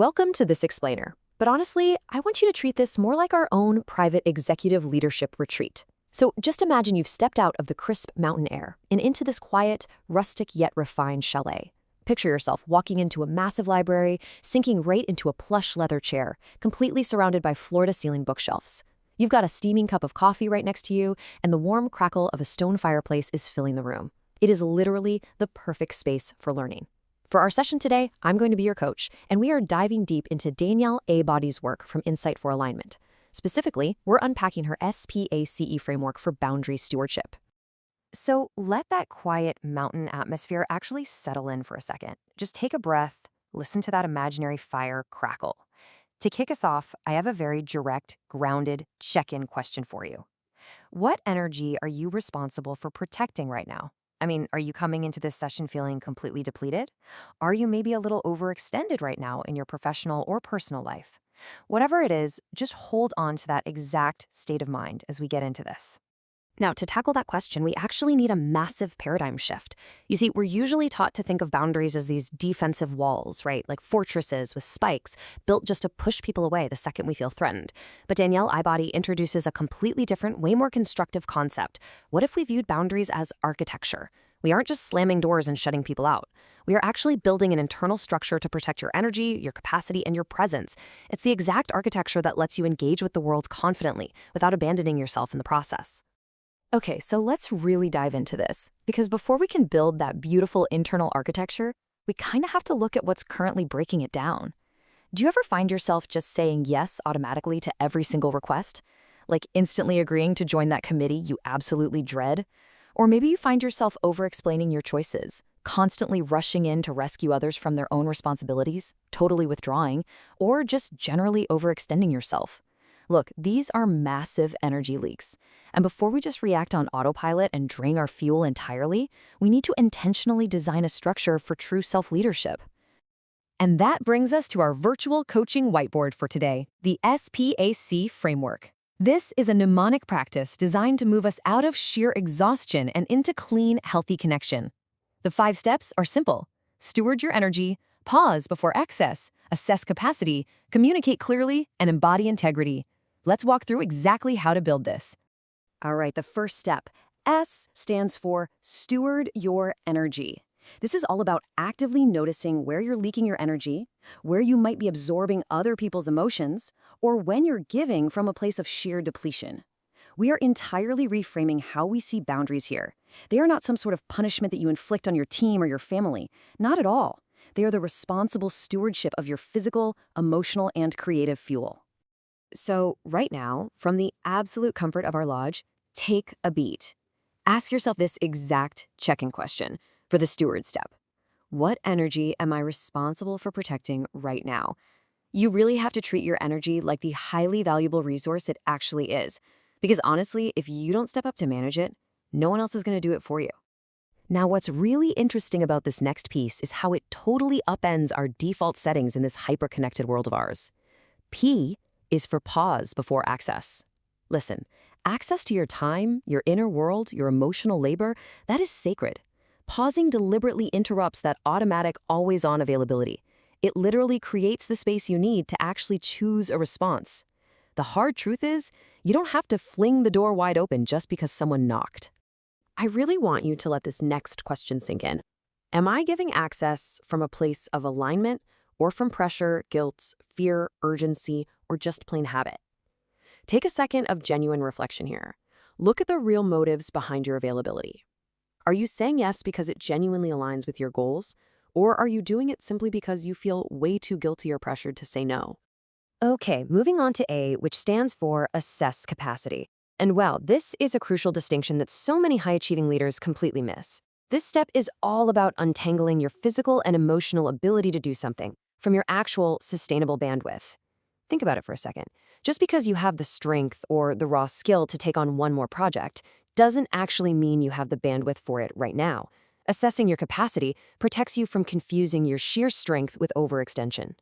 Welcome to This Explainer. But honestly, I want you to treat this more like our own private executive leadership retreat. So just imagine you've stepped out of the crisp mountain air and into this quiet, rustic yet refined chalet. Picture yourself walking into a massive library, sinking right into a plush leather chair, completely surrounded by floor-to-ceiling bookshelves. You've got a steaming cup of coffee right next to you, and the warm crackle of a stone fireplace is filling the room. It is literally the perfect space for learning. For our session today, I'm going to be your coach, and we are diving deep into Danielle Abody's work from Insight for Alignment. Specifically, we're unpacking her SPACE framework for boundary stewardship. So let that quiet mountain atmosphere actually settle in for a second. Just take a breath, listen to that imaginary fire crackle. To kick us off, I have a very direct, grounded check-in question for you. What energy are you responsible for protecting right now? I mean, are you coming into this session feeling completely depleted? Are you maybe a little overextended right now in your professional or personal life? Whatever it is, just hold on to that exact state of mind as we get into this. Now, to tackle that question, we actually need a massive paradigm shift. You see, we're usually taught to think of boundaries as these defensive walls, right? Like fortresses with spikes, built just to push people away the second we feel threatened. But Danielle Abody introduces a completely different, way more constructive concept. What if we viewed boundaries as architecture? We aren't just slamming doors and shutting people out. We are actually building an internal structure to protect your energy, your capacity, and your presence. It's the exact architecture that lets you engage with the world confidently without abandoning yourself in the process. Okay, so let's really dive into this, because before we can build that beautiful internal architecture, we kind of have to look at what's currently breaking it down. Do you ever find yourself just saying yes automatically to every single request? Like instantly agreeing to join that committee you absolutely dread? Or maybe you find yourself over-explaining your choices, constantly rushing in to rescue others from their own responsibilities, totally withdrawing, or just generally overextending yourself. Look, these are massive energy leaks. And before we just react on autopilot and drain our fuel entirely, we need to intentionally design a structure for true self-leadership. And that brings us to our virtual coaching whiteboard for today, the SPAC framework. This is a mnemonic practice designed to move us out of sheer exhaustion and into clean, healthy connection. The 5 steps are simple. Steward your energy, pause before excess, assess capacity, communicate clearly, and embody integrity. Let's walk through exactly how to build this. All right, the first step. S stands for steward your energy. This is all about actively noticing where you're leaking your energy, where you might be absorbing other people's emotions, or when you're giving from a place of sheer depletion. We are entirely reframing how we see boundaries here. They are not some sort of punishment that you inflict on your team or your family. Not at all. They are the responsible stewardship of your physical, emotional, and creative fuel. So right now, from the absolute comfort of our lodge, take a beat. Ask yourself this exact check-in question for the steward step. What energy am I responsible for protecting right now? You really have to treat your energy like the highly valuable resource it actually is. Because honestly, if you don't step up to manage it, no one else is going to do it for you. Now, what's really interesting about this next piece is how it totally upends our default settings in this hyper-connected world of ours. P is for pause before access. Listen, access to your time, your inner world, your emotional labor, that is sacred. Pausing deliberately interrupts that automatic, always-on availability. It literally creates the space you need to actually choose a response. The hard truth is, you don't have to fling the door wide open just because someone knocked. I really want you to let this next question sink in. Am I giving access from a place of alignment or from pressure, guilt, fear, urgency, or just plain habit? Take a second of genuine reflection here. Look at the real motives behind your availability. Are you saying yes because it genuinely aligns with your goals, or are you doing it simply because you feel way too guilty or pressured to say no? Okay, moving on to A, which stands for assess capacity. And wow, this is a crucial distinction that so many high-achieving leaders completely miss. This step is all about untangling your physical and emotional ability to do something from your actual sustainable bandwidth. Think about it for a second. Just because you have the strength or the raw skill to take on one more project doesn't actually mean you have the bandwidth for it right now. Assessing your capacity protects you from confusing your sheer strength with overextension.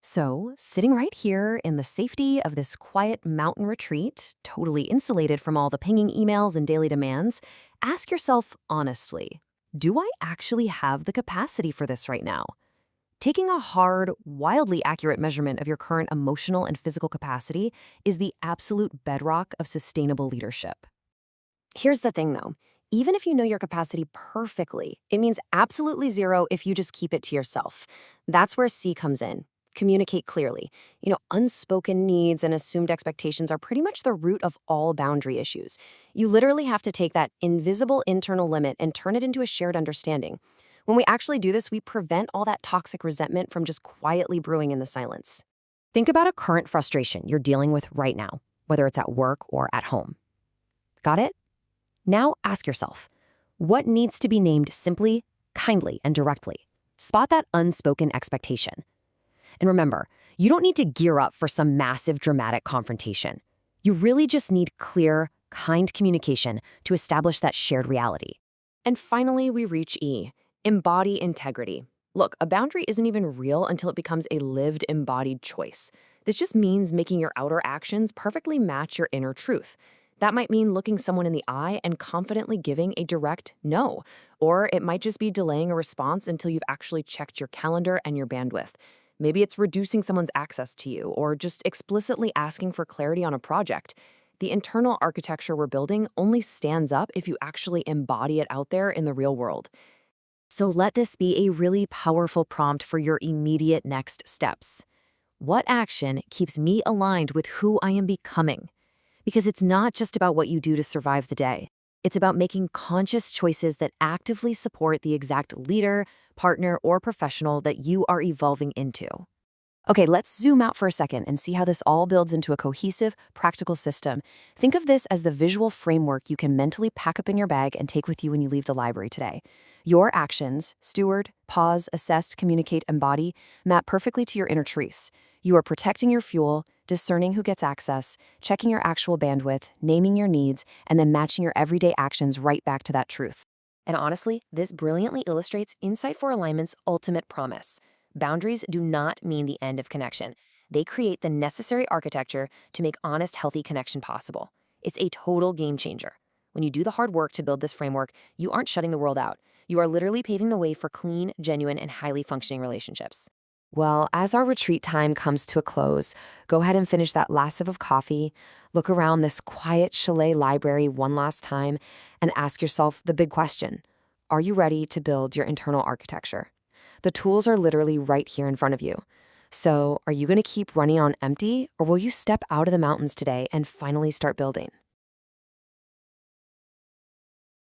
So, sitting right here in the safety of this quiet mountain retreat, totally insulated from all the pinging emails and daily demands, ask yourself honestly, do I actually have the capacity for this right now? Taking a hard, wildly accurate measurement of your current emotional and physical capacity is the absolute bedrock of sustainable leadership. Here's the thing though, even if you know your capacity perfectly, it means absolutely zero if you just keep it to yourself. That's where C comes in. Communicate clearly. Unspoken needs and assumed expectations are pretty much the root of all boundary issues. You literally have to take that invisible internal limit and turn it into a shared understanding. When we actually do this, we prevent all that toxic resentment from just quietly brewing in the silence. Think about a current frustration you're dealing with right now, whether it's at work or at home. Got it? Now ask yourself, what needs to be named simply, kindly, and directly? Spot that unspoken expectation. And remember, you don't need to gear up for some massive dramatic confrontation. You really just need clear, kind communication to establish that shared reality. And finally, we reach E, embody integrity. Look, a boundary isn't even real until it becomes a lived, embodied choice. This just means making your outer actions perfectly match your inner truth. That might mean looking someone in the eye and confidently giving a direct no. Or it might just be delaying a response until you've actually checked your calendar and your bandwidth. Maybe it's reducing someone's access to you or just explicitly asking for clarity on a project. The internal architecture we're building only stands up if you actually embody it out there in the real world. So let this be a really powerful prompt for your immediate next steps. What action keeps me aligned with who I am becoming? Because it's not just about what you do to survive the day. It's about making conscious choices that actively support the exact leader, partner, or professional that you are evolving into. Okay, let's zoom out for a second and see how this all builds into a cohesive, practical system. Think of this as the visual framework you can mentally pack up in your bag and take with you when you leave the library today. Your actions, steward, pause, assess, communicate, embody, map perfectly to your inner truths. You are protecting your fuel, discerning who gets access, checking your actual bandwidth, naming your needs, and then matching your everyday actions right back to that truth. And honestly, this brilliantly illustrates Insight for Alignment's ultimate promise. Boundaries do not mean the end of connection. They create the necessary architecture to make honest, healthy connection possible. It's a total game changer. When you do the hard work to build this framework, you aren't shutting the world out. You are literally paving the way for clean, genuine, and highly functioning relationships. Well, as our retreat time comes to a close, go ahead and finish that last sip of coffee, look around this quiet chalet library one last time, and ask yourself the big question. Are you ready to build your internal architecture? The tools are literally right here in front of you. So, are you going to keep running on empty, or will you step out of the mountains today and finally start building?